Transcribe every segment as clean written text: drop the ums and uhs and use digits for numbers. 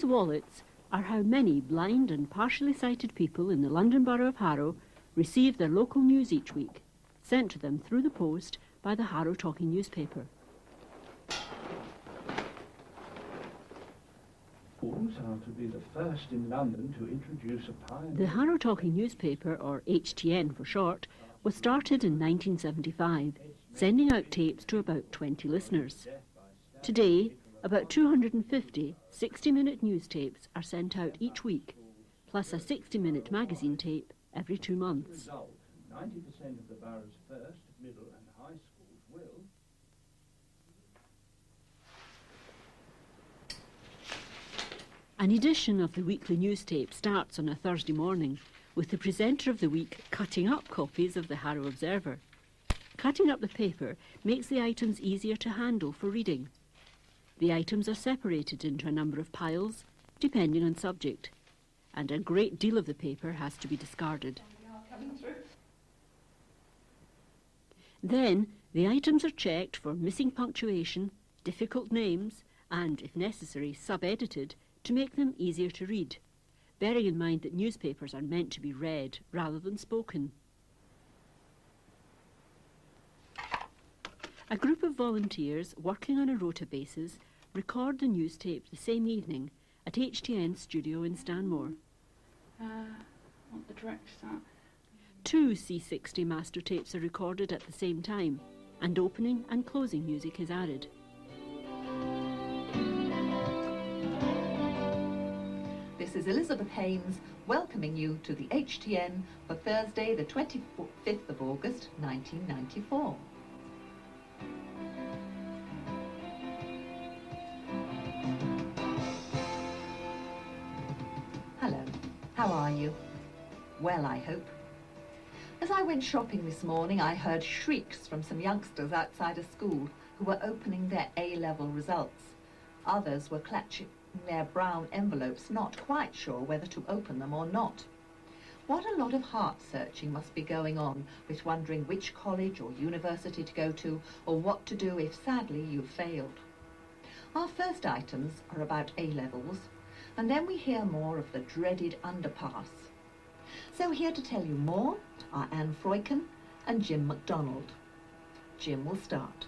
wallets are how many blind and partially sighted people in the London Borough of Harrow receive their local news each week, sent to them through the post by the Harrow Talking newspaper. Schools are to be the first in London to introduce a pioneer. The Harrow Talking newspaper, or HTN for short, was started in 1975, sending out tapes to about 20 listeners. Today, about 250 60-minute news tapes are sent out each week, plus a 60-minute magazine tape every 2 months. 90% of the borough's first, middle and high schools will. An edition of the weekly news tape starts on a Thursday morning with the presenter of the week cutting up copies of the Harrow Observer. Cutting up the paper makes the items easier to handle for reading. The items are separated into a number of piles, depending on subject, and a great deal of the paper has to be discarded. Then, the items are checked for missing punctuation, difficult names, and, if necessary, sub-edited to make them easier to read, bearing in mind that newspapers are meant to be read rather than spoken. A group of volunteers working on a rota basis record the news tape the same evening at HTN's studio in Stanmore. What the director's at? 2 C60 master tapes are recorded at the same time, and opening and closing music is added. This is Elizabeth Haynes welcoming you to the HTN for Thursday the 25th of August 1994. Hello, how are you? Well, I hope. As I went shopping this morning, I heard shrieks from some youngsters outside a school who were opening their A-level results. Others were clutching their brown envelopes, not quite sure whether to open them or not. What a lot of heart-searching must be going on with wondering which college or university to go to or what to do if sadly you've failed. Our first items are about A-levels, and then we hear more of the dreaded underpass. So here to tell you more are Anne Freuchen and Jim MacDonald. Jim will start.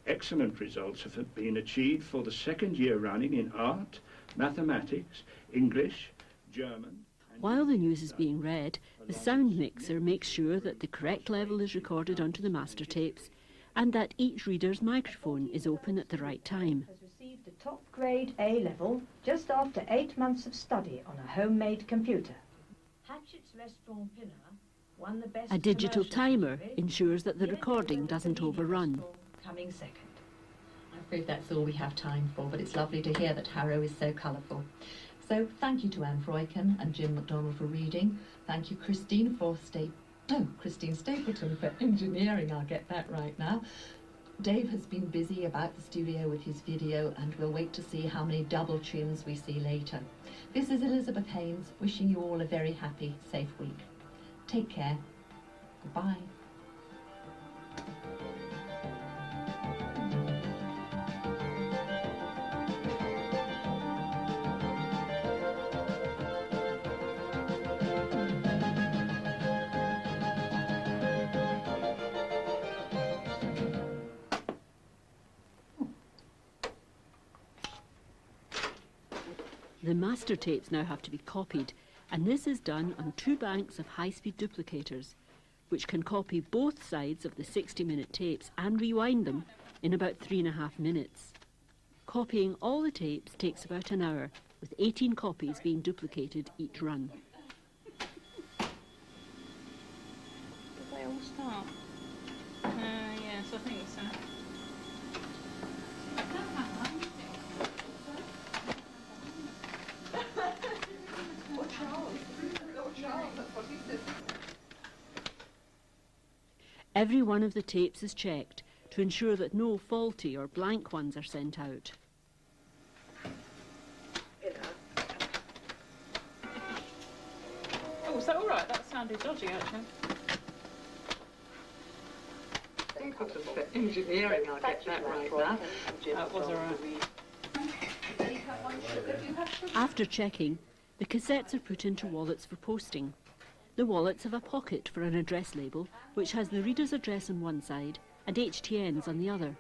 Excellent results have been achieved for the second year running in art, mathematics, English, German. While the news is being read, the sound mixer makes sure that the correct level is recorded onto the master tapes and that each reader's microphone is open at the right time. Has received a top grade A level just after 8 months of study on a homemade computer. Hatchett's Restaurant Pinner won the best. A digital commercial timer jury. ensures that the Yet recording there was a doesn't leading overrun. school coming second. I'm afraid that's all we have time for, but it's lovely to hear that Harrow is so colourful. So thank you to Anne Freuchen and Jim MacDonald for reading. Thank you Christine Stapleton for engineering. I'll get that right now. Dave has been busy about the studio with his video, and we'll wait to see how many double chins we see later. This is Elizabeth Haynes wishing you all a very happy, safe week. Take care. Goodbye. The master tapes now have to be copied, and this is done on 2 banks of high-speed duplicators, which can copy both sides of the 60-minute tapes and rewind them in about 3.5 minutes. Copying all the tapes takes about an hour, with 18 copies being duplicated each run. Did they all start? Yes, I think so. Every one of the tapes is checked to ensure that no faulty or blank ones are sent out. Oh, is that all right? That sounded dodgy, actually. For engineering, I'll get that right now. That was all right. After checking, the cassettes are put into wallets for posting. The wallets have a pocket for an address label, which has the reader's address on one side and HTNs on the other.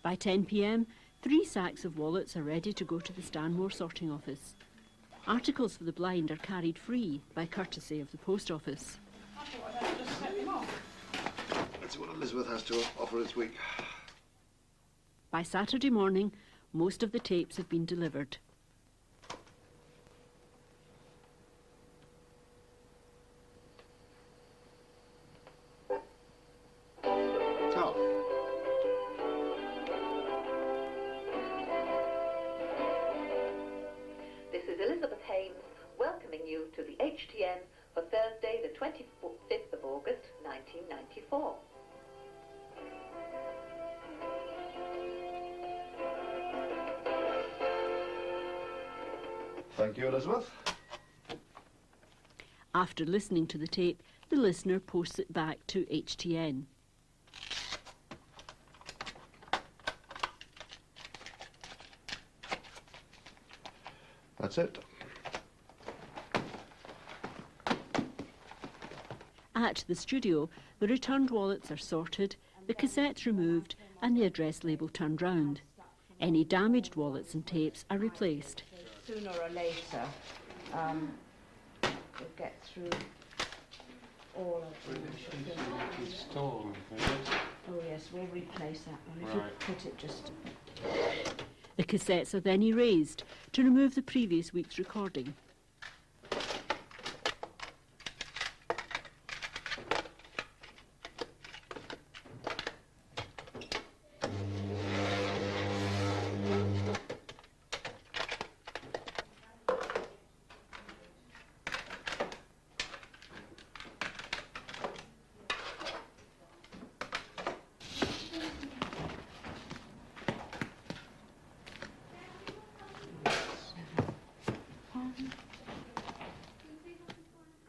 By 10 p.m, 3 sacks of wallets are ready to go to the Stanmore sorting office. Articles for the blind are carried free by courtesy of the post office. Let's see what Elizabeth has to offer this week. By Saturday morning, most of the tapes have been delivered. Oh. This is Elizabeth Hames welcoming you to the HTN for Thursday, the 25th of August, 1994. Thank you, Elizabeth. After listening to the tape, the listener posts it back to HTN. That's it. At the studio, the returned wallets are sorted, the cassettes removed and the address label turned round. Any damaged wallets and tapes are replaced. Sooner or later, we'll get through all of them. It's stolen, is it? Oh yes, we'll replace that one. If you Right. put it just... The cassettes are then erased to remove the previous week's recording.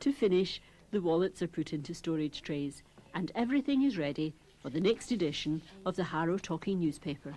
To finish, the wallets are put into storage trays and everything is ready for the next edition of the Harrow Talking newspaper.